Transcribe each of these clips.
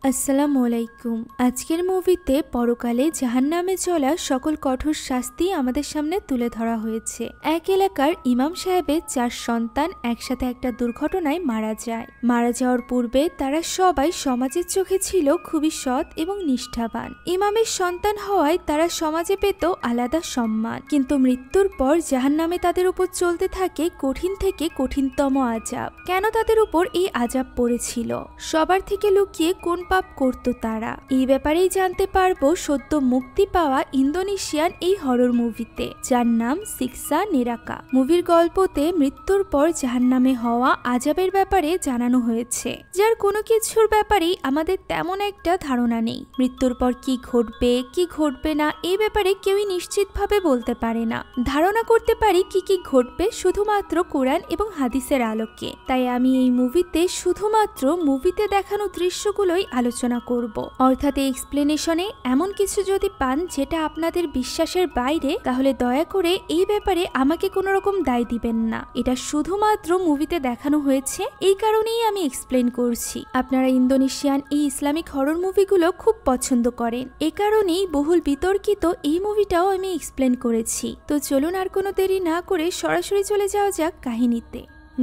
আসসালামু আলাইকুম। আজকের মুভিতে পরকালে জাহান্নামে চলা সকল কঠোর শাস্তি আমাদের সামনে তুলে ধরা হয়েছে। এক এলাকার ইমাম সাহেবের 4 সন্তান একসাথে একটা দুর্ঘটনায় মারা যায়। মারা যাওয়ার পূর্বে তারা সবাই সমাজের চোখে ছিল খুবই সৎ এবং নিষ্ঠাবান। ইমামের সন্তান হওয়ায় তারা সমাজে পেত আলাদা সম্মান, কিন্তু মৃত্যুর পর জাহান্নামে তাদের উপর চলতে থাকে কঠিন থেকে কঠিনতম আযাব। কেন তাদের উপর এই আযাব পড়েছিল, সবার থেকে লুকিয়ে কোন পাপ করত তারা, এই ব্যাপারেই জানতে পারবো সদ্য মুক্তি পাওয়া ইন্দোনেশিয়ান এই হরর মুভিতে, যার নাম সিকসা নেরাকা। মুভির গল্পতে মৃত্যুর পর জাহান্নামে হওয়া আযাবের ব্যাপারে জানানো হয়েছে, যার কোনো কিছুর ব্যাপারেই আমাদের তেমন একটা ধারণা নেই। মৃত্যুর পর কি ঘটবে কি ঘটবে না এই ব্যাপারে কেউই নিশ্চিতভাবে বলতে পারে না। ধারণা করতে পারি কি কি ঘটবে শুধুমাত্র কোরআন এবং হাদিসের আলোকে। তাই আমি এই মুভিতে শুধুমাত্র মুভিতে দেখানো দৃশ্যগুলোই আলোচনা করব। অর্থাৎ এই এক্সপ্লেনেশনে এমন কিছু যদি পান যেটা আপনাদের বিশ্বাসের বাইরে, তাহলে দয়া করে এই ব্যাপারে আমাকে কোনো রকম দায় দিবেন না। এটা শুধুমাত্র মুভিতে দেখানো হয়েছে, এই কারণেই আমি এক্সপ্লেন করছি। আপনারা ইন্দোনেশিয়ান এই ইসলামিক হরর মুভিগুলো খুব পছন্দ করেন, এ কারণেই বহুল বিতর্কিত এই মুভিটাও আমি এক্সপ্লেন করেছি। তো চলুন আর কোনো দেরি না করে সরাসরি চলে যাওয়া যাক কাহিনীতে।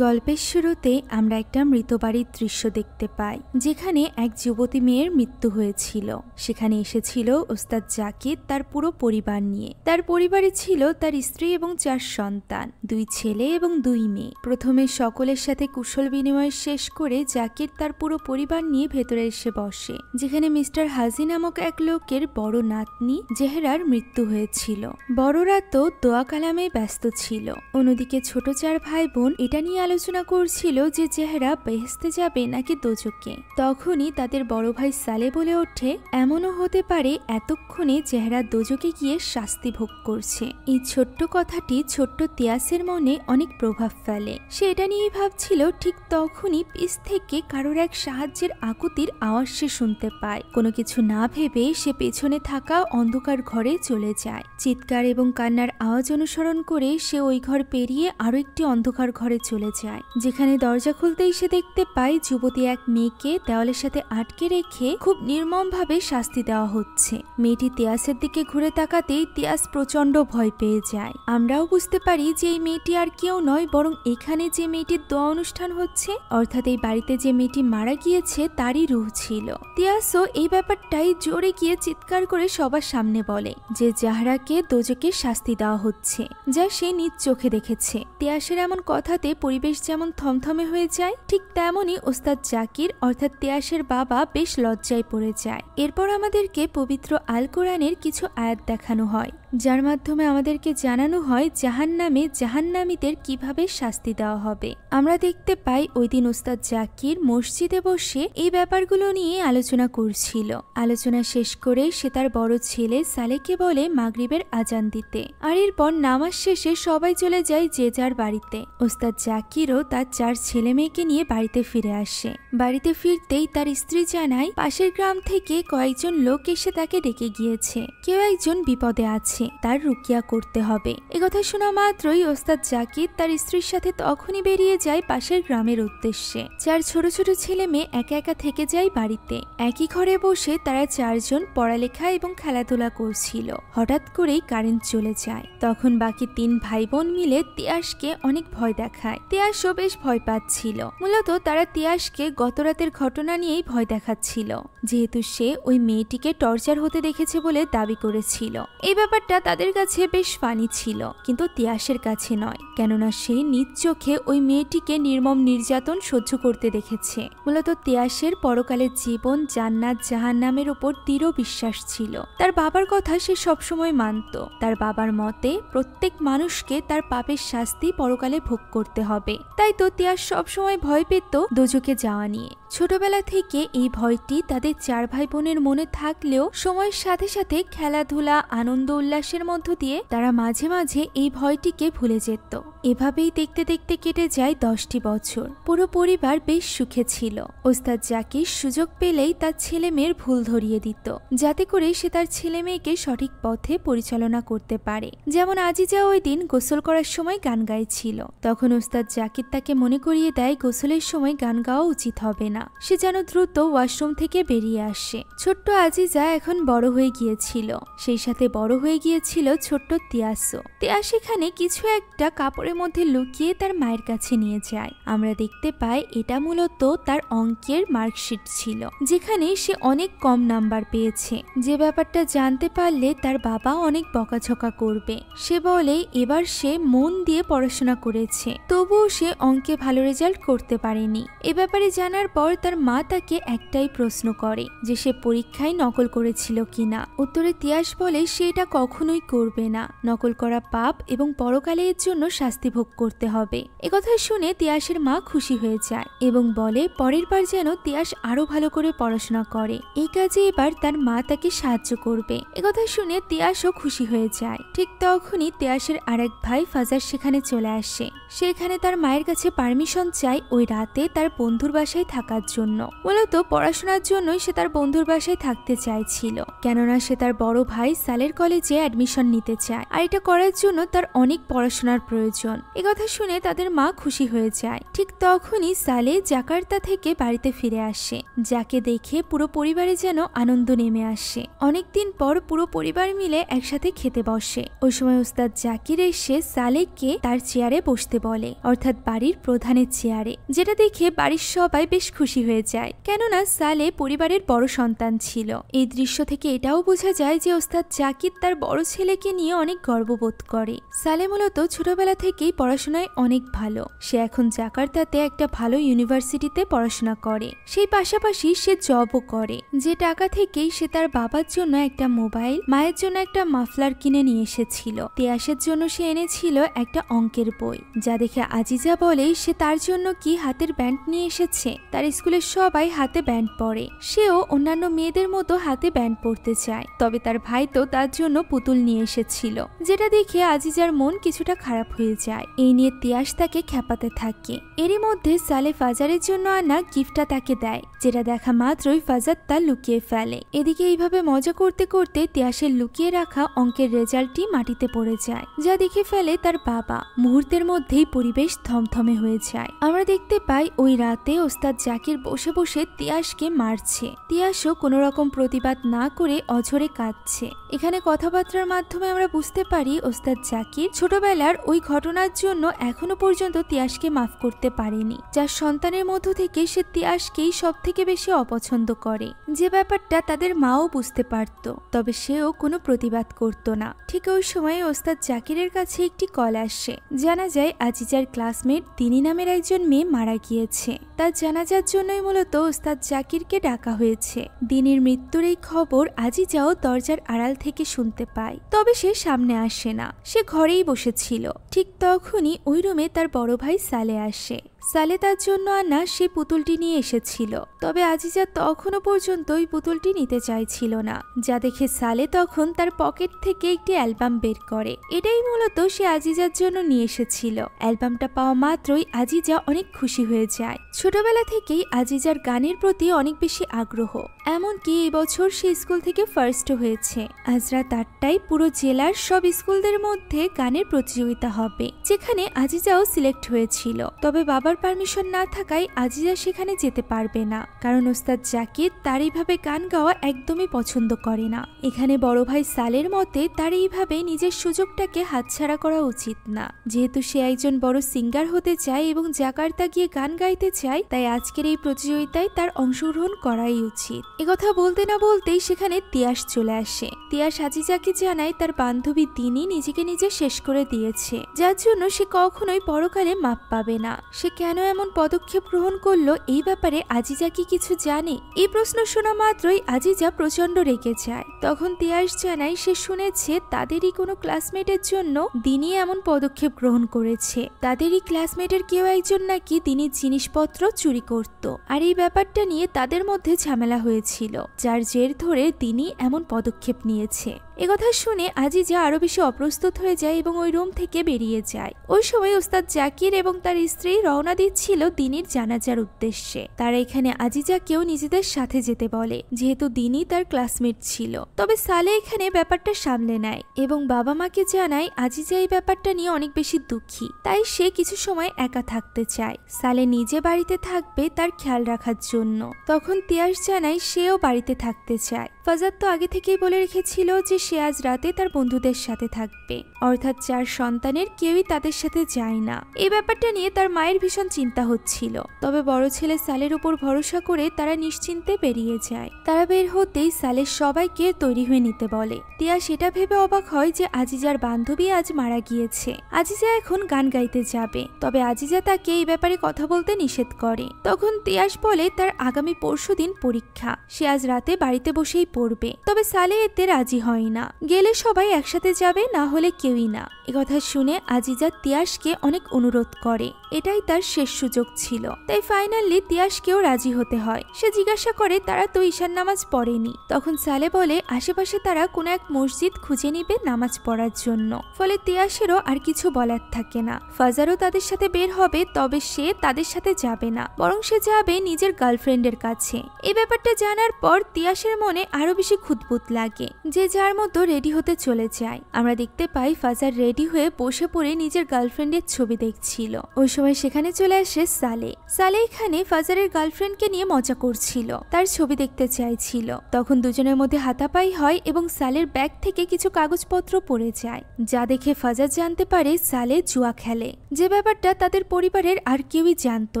গল্পের শুরুতে আমরা একটা মৃত বাড়ির দৃশ্য দেখতে পাই, যেখানে এক যুবতী মেয়ের মৃত্যু হয়েছিল। সেখানে এসেছিল ওস্তাদ জাকির তার পুরো পরিবার নিয়ে। তার পরিবারে ছিল তার স্ত্রী এবং 4 সন্তান, 2 ছেলে এবং 2 মেয়ে। প্রথমে সকলের সাথে কুশল বিনিময় শেষ করে জাকির তার পুরো পরিবার নিয়ে ভেতরে এসে বসে, যেখানে মিস্টার হাজি নামক এক লোকের বড় নাতনি জেহরার মৃত্যু হয়েছিল। বড়রা তো দোয়া কালামে ব্যস্ত ছিল, অন্যদিকে ছোট 4 ভাই বোন এটা নিয়ে আলোচনা করছিল যে জেহরা বেহেশতে যাবে নাকি দোজখে। তখনই তাদের বড় ভাই সালে বলে ওঠে, এমনও হতে পারে এতক্ষণে জেহরা দোজখে গিয়ে শাস্তি ভোগ করছে। এই ছোট্ট কথাটি ছোট্ট তিয়াসের মনে অনেক প্রভাব ফেলে। সে এটা নিয়ে ভাবছিল, ঠিক তখনই পিছ থেকে কারোর এক সাহায্যের আকুতির আওয়াজ সে শুনতে পায়। কোনো কিছু না ভেবে সে পেছনে থাকা অন্ধকার ঘরে চলে যায়। চিৎকার এবং কান্নার আওয়াজ অনুসরণ করে সে ওই ঘর পেরিয়ে আরো একটি অন্ধকার ঘরে চলে যায়, যেখানে দরজা খুলতেই সে দেখতে পায় যুবতী এক মেয়েকে দেওয়ালের সাথে আটকে রেখে খুব নির্মম ভাবে শাস্তি দেওয়া হচ্ছে। মেয়েটি তিয়াসের দিকে ঘুরে তাকাতেই তিয়াস প্রচন্ড ভয় পেয়ে যায়। আমরাও বুঝতে পারি যে এই মেয়েটি আর কেউ নয়, বরং এখানে যে মেয়েটির দোয়া অনুষ্ঠান হচ্ছে, অর্থাৎ এই বাড়িতে যে মেয়েটি মারা গিয়েছে তারই রূহ ছিল। তিয়াসও এই ব্যাপারটাই জোরে গিয়ে চিৎকার করে সবার সামনে বলে যে জাহরাকে দোজখে শাস্তি দেওয়া হচ্ছে, যা সে নিজ চোখে দেখেছে। তিয়াসের এমন কথাতে পরিবেশ যেমন থমথমে হয়ে যায়, ঠিক তেমনই ওস্তাদ জাকির অর্থাৎ তিয়াসের বাবা বেশ লজ্জায় পড়ে যায়। এরপর আমাদেরকে পবিত্র আল কোরআনের কিছু আয়াত দেখানো হয়, যার মাধ্যমে আমাদেরকে জানানো হয় জাহান্নামে জাহান্নামীদের কিভাবে শাস্তি দেওয়া হবে। আমরা দেখতে পাই ওই দিন ওস্তাদ জাকির মসজিদে বসে এই ব্যাপারগুলো নিয়ে আলোচনা করছিল। আলোচনা শেষ করে সে তার বড় ছেলে সালেকে বলে মাগরিবের আজান দিতে, আর এরপর নামাজ শেষে সবাই চলে যায় যে যার বাড়িতে। ওস্তাদ জাকিরও তার 4 ছেলে মেয়েকে নিয়ে বাড়িতে ফিরে আসে। বাড়িতে ফিরতেই তার স্ত্রী জানায় পাশের গ্রাম থেকে কয়েকজন লোক এসে তাকে ডেকে গিয়েছে, কেউ একজন বিপদে আছে, তার রুকিয়া করতে হবে। একথা শোনা মাত্রই ওস্তাদ জাকির তার স্ত্রীর সাথে তখনই বেরিয়ে যায় পাশের গ্রামের উদ্দেশ্যে। 4 ছোট ছোট ছেলে মেয়ে একা একা থেকে যায় বাড়িতে। একই ঘরে বসে তারা 4 জন পড়ালেখা এবং খেলাধুলা করছিল। হঠাৎ করেই কারেন্ট চলে যায়। তখন বাকি 3 ভাই বোন মিলে তিয়াসকে অনেক ভয় দেখায়। তিয়াসও বেশ ভয় পাচ্ছিল। মূলত তারা তিয়াসকে গত রাতের ঘটনা নিয়েই ভয় দেখাচ্ছিল, যেহেতু সে ওই মেয়েটিকে টর্চার হতে দেখেছে বলে দাবি করেছিল। এই ব্যাপারটা তাদের কাছে বেশ ফানি ছিল, কিন্তু তিয়াসের কাছে নয়, কেননা সে নিজ চোখে ওই মেয়েটিকে নির্মম নির্যাতন সহ্য করতে দেখেছে। মূলত তিয়াসের পরকালের জীবন জান্নাত জাহান্নামের উপর দৃঢ় বিশ্বাস ছিল। তার বাবার কথা সে সবসময় মানত। তার বাবার মতে প্রত্যেক মানুষকে তার পাপের শাস্তি পরকালে ভোগ করতে হবে। তাই তো তিয়াস সবসময় ভয় পেত দোজখে যাওয়া নিয়ে। ছোটবেলা থেকে এই ভয়টি তাদের 4 ভাই বোনের মনে থাকলেও সময়ের সাথে সাথে খেলাধুলা আনন্দ উল্লাস উল্লাসের মধ্য দিয়ে তারা মাঝে মাঝে এই ভয়টিকে ভুলে যেত। এভাবেই দেখতে দেখতে কেটে যায় 10টি বছর। পুরো পরিবার বেশ সুখে ছিল। ওস্তাদ জাকির সুযোগ পেলেই তার ছেলে মেয়ের ভুল ধরিয়ে দিত, যাতে করে সে তার ছেলে মেয়েকে সঠিক পথে পরিচালনা করতে পারে। যেমন আজিজা ওই দিন গোসল করার সময় গান গাইছিল, তখন ওস্তাদ জাকির তাকে মনে করিয়ে দেয় গোসলের সময় গান গাওয়া উচিত হবে না, সে যেন দ্রুত ওয়াশরুম থেকে বেরিয়ে আসে। ছোট্ট আজিজা এখন বড় হয়ে গিয়েছিল, সেই সাথে বড় হয়ে গিয়েছিল ছোট্ট তিয়াসও। তিয়াস এখানে কিছু একটা কাপড়ের মধ্যে লুকিয়ে তার মায়ের কাছে নিয়ে যায়। আমরা দেখতে পাই এটা মূলত তার অঙ্কের মার্কশিট ছিল, যেখানে সে অনেক কম নাম্বার পেয়েছে। যে ব্যাপারটা জানতে পারলে তার বাবা অনেক বকাঝকা করবে। সে বলে এবার সে মন দিয়ে পড়াশোনা করেছে, তবুও সে অঙ্কে ভালো রেজাল্ট করতে পারেনি। এ ব্যাপারে জানার পর তার মা তাকে একটাই প্রশ্ন করে যে সে পরীক্ষায় নকল করেছিল কিনা। উত্তরে তিয়াস বলে সে এটা কখনোই করবে না, নকল করা পাপ এবং পরকালে এর জন্য শাস্তি ভোগ করতে হবে। একথা শুনে তিয়াসের মা খুশি হয়ে যায় এবং বলে পরের বার যেন তিয়াস আরো ভালো করে পড়াশোনা করে, এই কাজে এবার তার মা তাকে সাহায্য করবে। একথা শুনে তিয়াসও খুশি হয়ে যায়। ঠিক তখনই তিয়াসের আরেক ভাই ফাজার সেখানে চলে আসে। সেখানে তার মায়ের কাছে পারমিশন চায় ওই রাতে তার বন্ধুর বাসায় থাকার জন্য। মূলত পড়াশোনার জন্যই সে তার বন্ধুর বাসায় থাকতে চাইছিল, কেননা সে তার বড় ভাই সালের কলেজে অ্যাডমিশন নিতে চায়, আর এটা করার জন্য তার অনেক পড়াশোনার প্রয়োজন। একথা শুনে তাদের মা খুশি হয়ে যায়। ঠিক তখনই সালে জাকার্তা থেকে বাড়িতে ফিরে আসে, যাকে দেখে পুরো পরিবারে যেন আনন্দ নেমে আসে। অনেকদিন পর পুরো পরিবার মিলে একসাথে খেতে বসে। ওই সময় ওস্তাদ জাকির এসে সালেকে তার চেয়ারে বসতে বলে, অর্থাৎ বাড়ির প্রধানের চেয়ারে, যেটা দেখে বাড়ির সবাই বেশ খুশি হয়ে যায়, কেননা সালে পরিবারের বড় সন্তান ছিল। এই দৃশ্য থেকে এটাও বোঝা যায় যে ওস্তাদ জাকির তার বড় ছেলেকে নিয়ে অনেক গর্ববোধ করে। সালে মূলত ছোটবেলা থেকেই পড়াশোনায় অনেক ভালো। সে এখন জাকার্তাতে একটা ভালো ইউনিভার্সিটিতে পড়াশোনা করে, সেই পাশাপাশি সে জবও করে। যে টাকা থেকেই সে তার বাবার জন্য একটা মোবাইল, মায়ের জন্য একটা মাফলার কিনে নিয়ে এসেছিল। তিয়াসের জন্য সে এনেছিল একটা অঙ্কের বই, যা দেখে আজিজা বলে সে তার জন্য কি হাতের ব্যান্ড নিয়ে এসেছে। তার স্কুলের সবাই হাতে ব্যান্ড পরে, সেও অন্যান্য মেয়েদের মতো হাতে ব্যান্ড পরতে চায়। তবে তার ভাই তো তার জন্য পুতুল নিয়ে এসেছিল, যেটা দেখে আজিজার মন কিছুটা খারাপ হয়ে যায়। এই নিয়ে তিয়াস তাকে খেপাতে থাকে। এরই মধ্যে সালে ফাজারের জন্য আনা গিফটটা তাকে দেয়, যেটা দেখা মাত্রই ফাজার তা লুকিয়ে ফেলে। এদিকে এইভাবে মজা করতে করতে তিয়াসের লুকিয়ে রাখা অঙ্কের রেজাল্টটি মাটিতে পড়ে যায়, যা দেখে ফেলে তার বাবা। মুহূর্তের মধ্যেই পরিবেশ থমথমে হয়ে যায়। আমরা দেখতে পাই ওই রাতে ওস্তাদ জাকির বসে বসে তিয়াসকে মারছে। তিয়াসও কোনো রকম প্রতিবাদ না করে অঝরে কাঁদছে। এখানে কথাবার্তার মাধ্যমে আমরা বুঝতে পারি ওস্তাদ জাকির ছোটবেলার ওই ঘটনার জন্য এখনো পর্যন্ত তিয়াসকে মাফ করতে পারেনি, যার সন্তানের মধ্য থেকে সে তিয়াসকেই সব থেকে বেশি অপছন্দ করে। যে ব্যাপারটা তাদের মাও বুঝতে পারত, তবে সেও কোনো প্রতিবাদ করত না। ঠিক ওই সময় ওস্তাদ জাকিরের কাছে একটি কল আসে। জানা যায় আজিজার ক্লাসমেট দিনী নামের একজন মেয়ে মারা গিয়েছে। তার জানাজার জন্যই মূলত ওস্তাদ জাকিরকে ডাকা হয়েছে। দিনীর মৃত্যুর এই খবর আজিজাও দরজার আড়াল থেকে শুনতে পায়, তবে সে সামনে আসে না, সে ঘরেই বসেছিল। ঠিক তখনই ওই রুমে তার বড় ভাই সালে আসে। সালে তার জন্য আনা সে পুতুলটি নিয়ে এসেছিল, তবে আজিজা তখনও পর্যন্ত ওই পুতুলটি নিতে চাইছিল না, যা দেখে সালে তখন তার পকেট থেকে একটি অ্যালবাম বের করে। এটাই মূলত সে আজিজার জন্য নিয়ে এসেছিল। অ্যালবামটা পাওয়া মাত্রই আজিজা অনেক খুশি হয়ে যায়। ছোটবেলা থেকেই আজিজার গানের প্রতি অনেক বেশি আগ্রহ, এমনকি এই বছর সে স্কুল থেকে ফার্স্ট হয়েছে। আজ রাত 8টায় পুরো জেলার সব স্কুলদের মধ্যে গানের প্রতিযোগিতা হবে, যেখানে আজিজাও সিলেক্ট হয়েছিল। তবে বাবার পারমিশন না থাকায় আজিজা সেখানে যেতে পারবে না, কারণ ওস্তাদ জাকির তার এইভাবে গান গাওয়া একদমই পছন্দ করে না। এখানে বড় ভাই সালের মতে তার এইভাবে নিজের সুযোগটাকে হাতছাড়া করা উচিত না। যেহেতু সে একজন বড় সিঙ্গার হতে চায় এবং জাকার্তা গিয়ে গান গাইতে চায়, তাই আজকের এই প্রতিযোগিতায় তার অংশগ্রহণ করাই উচিত। একথা বলতে না বলতেই সেখানে তিয়াস চলে আসে। তিয়াস আজিজাকে জানায় তার বান্ধবী দিনী নিজেকে নিজে শেষ করে দিয়েছে, যার জন্য সে কখনোই পরকালে মাপ পাবে না। সে কেন এমন পদক্ষেপ গ্রহণ করলো এই ব্যাপারে আজিজা কি কিছু জানে? এই প্রশ্ন শোনা মাত্রই আজিজা প্রচন্ড রেগে যায়। তখন তিয়াস জানায় সে শুনেছে তাদেরই কোনো ক্লাসমেটের জন্য দিনই এমন পদক্ষেপ গ্রহণ করেছে। তাদেরই ক্লাসমেটের কেউ একজন নাকি দিনের জিনিসপত্র চুরি করত, আর এই ব্যাপারটা নিয়ে তাদের মধ্যে ঝামেলা হয়েছিল, যার জের ধরে দিনই এমন পদক্ষেপ নিয়েছে। একথা শুনে আজিজা আরো বেশি অপ্রস্তুত হয়ে যায় এবং ওই রুম থেকে বেরিয়ে যায়। ওই সময় ওস্তাদ জাকির এবং তার স্ত্রী রওনা দিচ্ছিল দিনির জানাজার উদ্দেশ্যে। তারা এখানে আজিজাকেও নিজেদের সাথে যেতে বলে, যেহেতু দিনই তার ক্লাসমেট ছিল। তবে সালে এখানে ব্যাপারটা সামলে নেয় এবং বাবা মাকে জানায় আজিজা এই ব্যাপারটা নিয়ে অনেক বেশি দুঃখী, তাই সে কিছু সময় একা থাকতে চায়। সালে নিজে বাড়িতে থাকবে তার খেয়াল রাখার জন্য। তখন তিয়াস জানায় সেও বাড়িতে থাকতে চায়। ফাজাদ তো আগে থেকেই বলে রেখেছিল যে সে আজ রাতে তার বন্ধুদের সাথে থাকবে, অর্থাৎ 4 সন্তানের কেউই তাদের সাথে যায় না। এই ব্যাপারটা নিয়ে তার মায়ের ভীষণ চিন্তা হচ্ছিল। তবে বড় ছেলে সালের উপর ভরসা করে তারা নিশ্চিন্তে বেরিয়ে যায়। তারা বের হতেই সালে সবাইকে তৈরি হয়ে নিতে বলে। তিয়া সেটা ভেবে অবাক হয় যে আজিজার বান্ধবী আজ মারা গিয়েছে। আজিজা এখন গান গাইতে যাবে, তবে আজিজা তাকে এই ব্যাপারে কথা বলতে নিষেধ করে। তখন তিয়াস বলে তার আগামী পরশুদিন পরীক্ষা, সে আজ রাতে বাড়িতে বসেই পড়বে। তবে সালে এতে রাজি হয় না, গেলে সবাই একসাথে যাবে, না হলে কেউই না। একথা শুনে আজিজা তিয়াসকে অনেক অনুরোধ করে, এটাই তার শেষ সুযোগ ছিল। তাই ফাইনালি তিয়াসকেও রাজি হতে হয়। সে জিজ্ঞাসা করে তারা তো ঈশার নামাজ পড়েনি। তখন সালে বলে আশেপাশে তারা কোনো এক মসজিদ খুঁজে নিবে নামাজ পড়ার জন্য। ফলে তিয়াসেরও আর কিছু বলার থাকে না। ফাজারও তাদের সাথে বের হবে, তবে সে তাদের সাথে যাবে না, বরং সে যাবে নিজের গার্লফ্রেন্ডের কাছে। এই ব্যাপারটা জানার পর তিয়াসের মনে আরো বেশি খুঁতখুত লাগে। যে যার মতো রেডি হতে চলে যায়। আমরা দেখতে পাই ফাজার রেডি হয়ে বসে পড়ে নিজের গার্লফ্রেন্ডের ছবি দেখছিল। ওই সময় সেখানে চলে আসে সালে। সালে এখানে ফাজারের গার্লফ্রেন্ডকে নিয়ে মজা করছিল, তার ছবি দেখতে চাইছিল। তখন দুজনের মধ্যে হাতাপাই হয় এবং সালের ব্যাগ থেকে কিছু কাগজপত্র পড়ে যায়, যা দেখে ফাজার জানতে পারে সালে জুয়া খেলে, যে ব্যাপারটা তাদের পরিবারের আর কেউই জানতো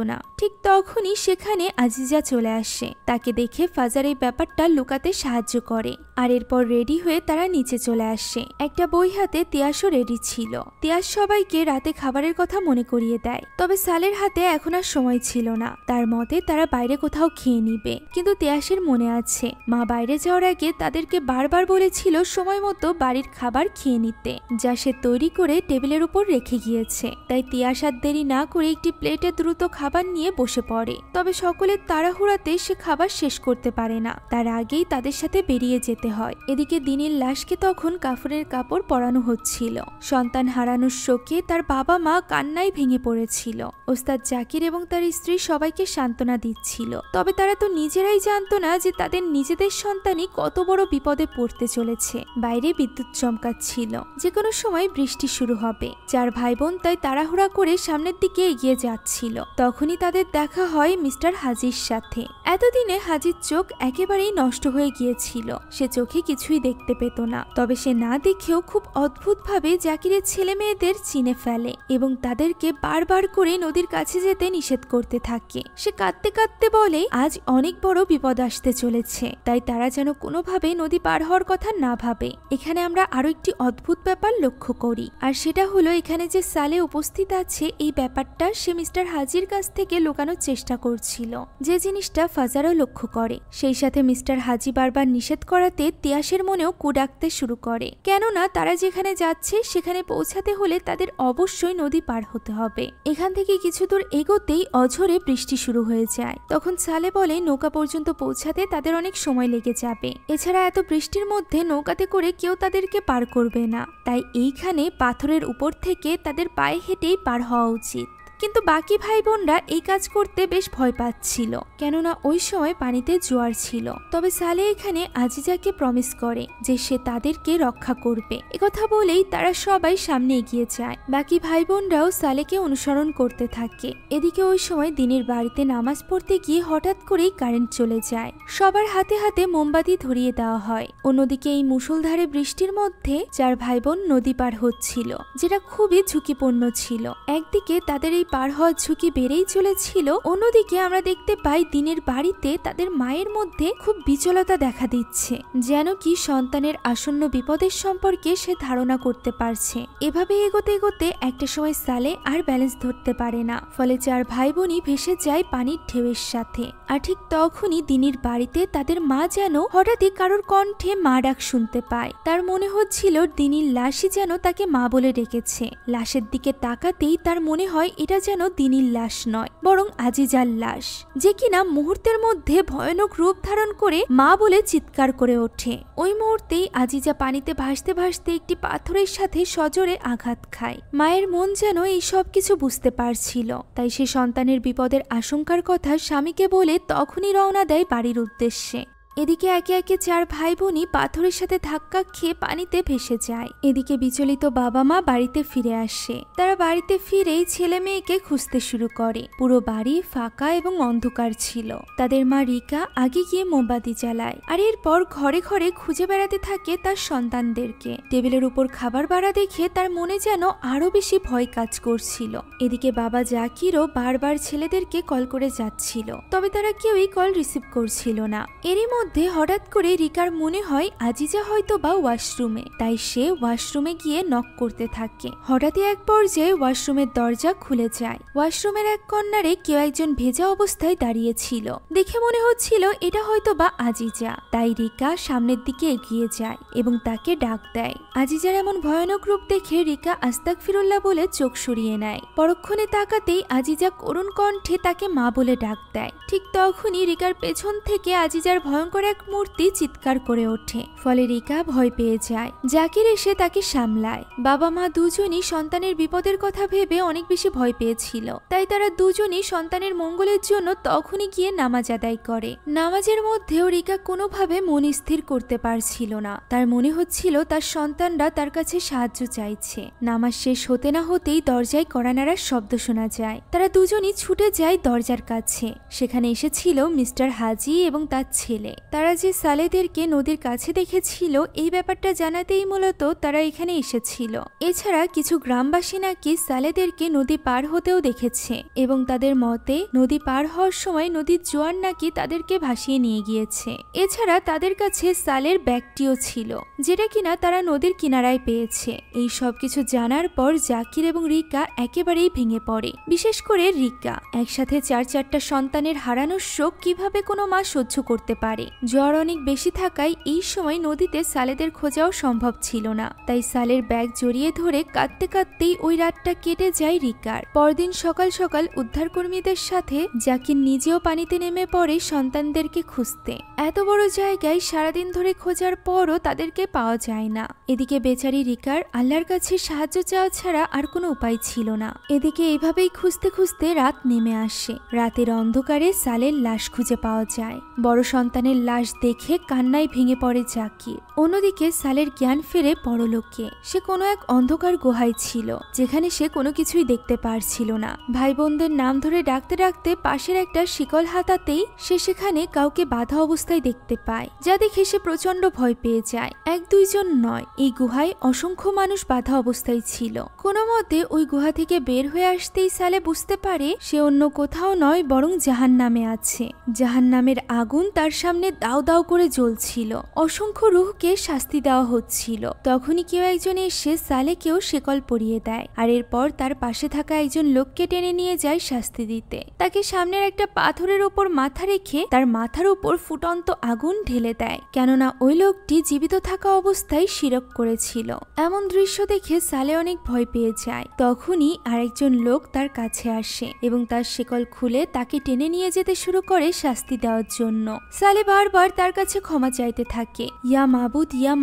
না। ঠিক তখনই সেখানে আজিজা চলে আসে। তাকে দেখে ফাজার এই ব্যাপারটা লুকাতে সাহায্য করে, আর এরপর রেডি হয়ে তারা নিচে চলে আসে। একটা বই হাতে তিয়াসও রেডি ছিল। তিয়াস সবাইকে রাতে খাবারের কথা মনে করিয়ে দেয়। তবে সালের হাতে এখন আর সময় ছিল না। তার মতে তারা বাইরে কোথাও খেয়ে নিবে, কিন্তু তিয়াসের মনে আছে মা বাইরে যাওয়ার আগে তাদেরকে বারবার বলেছিল সময় মতো বাড়ির খাবার খেয়ে নিতে, যা সে তৈরি করে টেবিলের উপর রেখে গিয়েছে। তাই তিয়াস আর দেরি না করে একটি প্লেটে দ্রুত খাবার নিয়ে বসে পড়ে। তবে সকলের তাড়াহুড়াতে সে খাবার শেষ করতে পারে না, তার আগেই তাদের সাথে বেরিয়ে যেতে হয়। এদিকে দিনের লাশকে তখন কাফনের কাপড় পরানো হচ্ছিল। সন্তান হারানোর শোকে তার বাবা মা কান্নায় ভেঙে পড়েছিল। ওস্তাদ জাকির এবং তার স্ত্রী সবাইকে সান্ত্বনা দিচ্ছিল। তবে তারা তো নিজেরাই জানতো না যে তাদের নিজেদের সন্তানই কত বড় বিপদে পড়তে চলেছে। বাইরে বিদ্যুৎ চমকাচ্ছিল, যে কোনো সময় বৃষ্টি শুরু হবে। 4 ভাই বোন তাই তাড়াহুড়া করে সামনের দিকে এগিয়ে যাচ্ছিল। তখনই তাদের দেখা হয় মিস্টার হাজির সাথে। এতদিনে হাজির চোখ একেবারেই নষ্ট হয়ে গিয়েছিল। সে চোখে কিছুই দেখতে পেত না। তবে সে না দেখেও খুব অদ্ভুতভাবে জাকিরের ছেলে মেয়েদের চিনে ফেলে এবং তাদেরকে বারবার করে নদীর কাছে যেতে নিষেধ করতে থাকে। সে কাঁদতে কাঁদতে বলে আজ অনেক বড় বিপদ আসতে চলেছে, তাই তারা যেন কোনোভাবে নদী পার হওয়ার কথা না ভাবে। এখানে আমরা আরো একটি অদ্ভুত ব্যাপার লক্ষ্য করি, আর সেটা হলো এখানে যে সালে উপস্থিত আছে এই ব্যাপারটা সে মিস্টার হাজির কাছ থেকে লুকানোর চেষ্টা করছিল, যে জিনিসটা ফাজারও লক্ষ্য করে। সেই সাথে মিস্টার হাজি বারবার নিষেধ করাতে তিয়াসের মনেও কু ডাকতে শুরু করে, কেননা তারা যেখানে যাচ্ছে সেখানে পৌঁছাতে হলে তাদের অবশ্যই নদী পার হতে হবে। এখান থেকে কিছু দূর এগোতেই অঝরে বৃষ্টি শুরু হয়ে যায়। তখন সালে বলে নৌকা পর্যন্ত পৌঁছাতে তাদের অনেক সময় লেগে যাবে। এছাড়া এত বৃষ্টির মধ্যে নৌকাতে করে কেউ তাদেরকে পার করবে না, তাই এইখানে পাথরের উপর থেকে তাদের পায়ে হেঁটেই পার হওয়া উচিত। কিন্তু বাকি ভাই বোনরা এই কাজ করতে বেশ ভয় পাচ্ছিল, কেননা ওই সময় পানিতে জোয়ার ছিল। তবে সালে এখানে আজিজাকে প্রমিস করে যে সে তাদেরকে রক্ষা করবে। একথা বলেই তারা সবাই সামনে এগিয়ে যায়। বাকি ভাই বোনরাও সালেকে অনুসরণ করতে থাকে। এদিকে ওই সময় দিনের বাড়িতে নামাজ পড়তে গিয়ে হঠাৎ করেই কারেন্ট চলে যায়। সবার হাতে হাতে মোমবাতি ধরিয়ে দেওয়া হয়। অন্যদিকে এই মুষলধারে বৃষ্টির মধ্যে 4 ভাই বোন নদী পার হচ্ছিল, যেটা খুবই ঝুঁকিপূর্ণ ছিল। একদিকে তাদের এই পার হওয়ার ঝুঁকি বেড়েই চলেছিল, অন্যদিকে আমরা দেখতে পাই দিনের বাড়িতে তাদের মায়ের মধ্যে খুব বিচলতা দেখা দিচ্ছে, যেন কি সন্তানের আসন্ন বিপদের সম্পর্কে সে ধারণা করতে পারছে। এভাবে এগোতে এগোতে একটা সময় সালে আর ব্যালেন্স ধরতে পারে না, ফলে 4 ভাই বোনই ভেসে যায় পানির ঢেউয়ের সাথে। আর ঠিক তখনই দিনের বাড়িতে তাদের মা যেন হঠাৎই কারোর কণ্ঠে মা ডাক শুনতে পায়। তার মনে হচ্ছিল দিনীর লাশই যেন তাকে মা বলে ডেকেছে। লাশের দিকে তাকাতেই তার মনে হয় এটা যেন দিনীর লাশ নয়, বরং আজিজার লাশ, যে কিনা মুহূর্তের মধ্যে ভয়ানক রূপ ধারণ করে মা বলে চিৎকার করে ওঠে। ওই মুহূর্তেই আজিজা পানিতে ভাসতে ভাসতে একটি পাথরের সাথে সজোরে আঘাত খায়। মায়ের মন যেন এই সব কিছু বুঝতে পারছিল, তাই সে সন্তানের বিপদের আশঙ্কার কথা স্বামীকে বলে তখনই রওনা দেয় বাড়ির উদ্দেশ্যে। এদিকে একে একে 4 ভাই বোনই পাথরের সাথে ধাক্কা খেয়ে পানিতে ভেসে যায়। এদিকে বিচলিত বাবা মা বাড়িতে ফিরে আসে। তারা বাড়িতে ফিরেই ছেলে মেয়েকে খুঁজতে শুরু করে। পুরো বাড়ি ফাঁকা এবং অন্ধকার ছিল। তাদের মা রিকা আগে গিয়ে মোমবাতি জ্বালায়, আর এরপর ঘরে ঘরে খুঁজে বেড়াতে থাকে তার সন্তানদেরকে। টেবিলের উপর খাবার বাড়া দেখে তার মনে যেন আরো বেশি ভয় কাজ করছিল। এদিকে বাবা জাকিরও বারবার ছেলেদেরকে কল করে যাচ্ছিল, তবে তারা কেউই কল রিসিভ করছিল না। এরই মধ্যে হঠাৎ করে রিকার মনে হয় আজিজা হয়তো বা ওয়াশরুমে, তাই সে ওয়াশরুমে গিয়ে নক করতে থাকে। হঠাৎই এক পর্যায়ে ওয়াশরুমের দরজা খুলে যায়। ওয়াশরুমের এক কর্নারে কেউ একজন ভেজা অবস্থায় দাঁড়িয়েছিল। দেখে মনে হচ্ছিল এটা হয়তো বা আজিজা, তাই রিকা সামনের দিকে এগিয়ে যায় এবং তাকে ডাক দেয়। আজিজার এমন ভয়ানক রূপ দেখে রিকা আস্তাগফিরুল্লাহ বলে চোখ সরিয়ে নেয়। পরক্ষণে তাকাতেই আজিজা করুণ কণ্ঠে তাকে মা বলে ডাক দেয়। ঠিক তখনই রিকার পেছন থেকে আজিজার ভয়ঙ্কর এক মূর্তি চিৎকার করে ওঠে, ফলে রিকা ভয় পেয়ে যায়। জাকির এসে তাকে সামলায়। বাবা মা দুজনই সন্তানের বিপদের কথা ভেবে অনেক বেশি ভয় পেয়েছিল, তাই তারা দুজনই সন্তানের মঙ্গলের জন্য তখনই গিয়ে নামাজ আদায় করে। নামাজের মধ্যেও রিকা কোনোভাবে মন স্থির করতে পারছিল না। তার মনে হচ্ছিল তার সন্তানরা তার কাছে সাহায্য চাইছে। নামাজ শেষ হতে না হতেই দরজায় কড়া নাড়ার শব্দ শোনা যায়। তারা দুজনই ছুটে যায় দরজার কাছে। সেখানে এসেছিল মিস্টার হাজি এবং তার ছেলে। তারা যে সালেদেরকে নদীর কাছে দেখেছিল এই ব্যাপারটা জানাতেই মূলত তারা এখানে এসেছিল। এছাড়া কিছু গ্রামবাসী নাকি সালেদেরকে নদী পার হতেও দেখেছে এবং তাদের মতে নদী পার হওয়ার সময় নদীর জোয়ার নাকি তাদেরকে ভাসিয়ে নিয়ে গিয়েছে। এছাড়া তাদের কাছে সালের ব্যাগটিও ছিল, যেটা কিনা তারা নদীর কিনারায় পেয়েছে। এই সব কিছু জানার পর জাকির এবং রিকা একেবারেই ভেঙে পড়ে। বিশেষ করে রিকা। একসাথে 4-4টা সন্তানের হারানোর শোক কিভাবে কোনো মা সহ্য করতে পারে। জ্বর অনেক বেশি থাকায় এই সময় নদীতে সালেদের খোঁজাও সম্ভব ছিল না, তাই সালের ব্যাগ জড়িয়ে ধরে কাঁদতে কাঁদতেই ওই রাতটা কেটে যায় রিকার। পরদিন সকাল সকাল উদ্ধারকর্মীদের সাথে জাকির নিজেও পানিতে নেমে পড়ে সন্তানদেরকে খুঁজতে। এত বড় জায়গায় সারাদিন ধরে খোঁজার পরও তাদেরকে পাওয়া যায় না। এদিকে বেচারি রিকার আল্লাহর কাছে সাহায্য চাওয়া ছাড়া আর কোনো উপায় ছিল না। এদিকে এইভাবেই খুঁজতে খুঁজতে রাত নেমে আসে। রাতের অন্ধকারে সালের লাশ খুঁজে পাওয়া যায়। বড় সন্তানের লাশ দেখে কান্নায় ভেঙে পড়ে জাকির। অন্যদিকে সালের জ্ঞান ফেরে পরলোকে। সে কোনো এক অন্ধকার গুহায় ছিল, যেখানে সে কোনো কিছুই দেখতে পারছিল না। ভাই বোনদের নাম ধরে ডাকতে ডাকতে পাশের একটা শিকল হাতাতেই সে সেখানে কাউকে বাধা অবস্থায় দেখতে পায়, যা দেখে সে প্রচন্ড ভয় পেয়ে যায়। 1-2 নয়, এই গুহায় অসংখ্য মানুষ বাধা অবস্থায় ছিল। কোনো মতে ওই গুহা থেকে বের হয়ে আসতেই সালে বুঝতে পারে সে অন্য কোথাও নয় বরং জাহান্নামে আছে। জাহান্নামের আগুন তার সামনে দাউ দাউ করে জ্বলছিল। অসংখ্য রূহকে শাস্তি দেওয়া হচ্ছিল। তখনই কেউ একজন এসে সালেকেও শেকল পরিয়ে দেয়, আর এরপর তার পাশে থাকা একজন লোককে টেনে নিয়ে যায় শাস্তি দিতে। তাকে সামনের একটা পাথরের ওপর মাথা রেখে তার মাথার উপর ফুটন্ত আগুন ঢেলে দেয়, কেননা ওই লোকটি জীবিত থাকা অবস্থায় শিরক করেছিল। এমন দৃশ্য দেখে সালে অনেক ভয় পেয়ে যায়। তখনই আরেকজন লোক তার কাছে আসে এবং তার শেকল খুলে তাকে টেনে নিয়ে যেতে শুরু করে শাস্তি দেওয়ার জন্য। সালে বারবার তার কাছে ক্ষমা চাইতে থাকে, ইয়া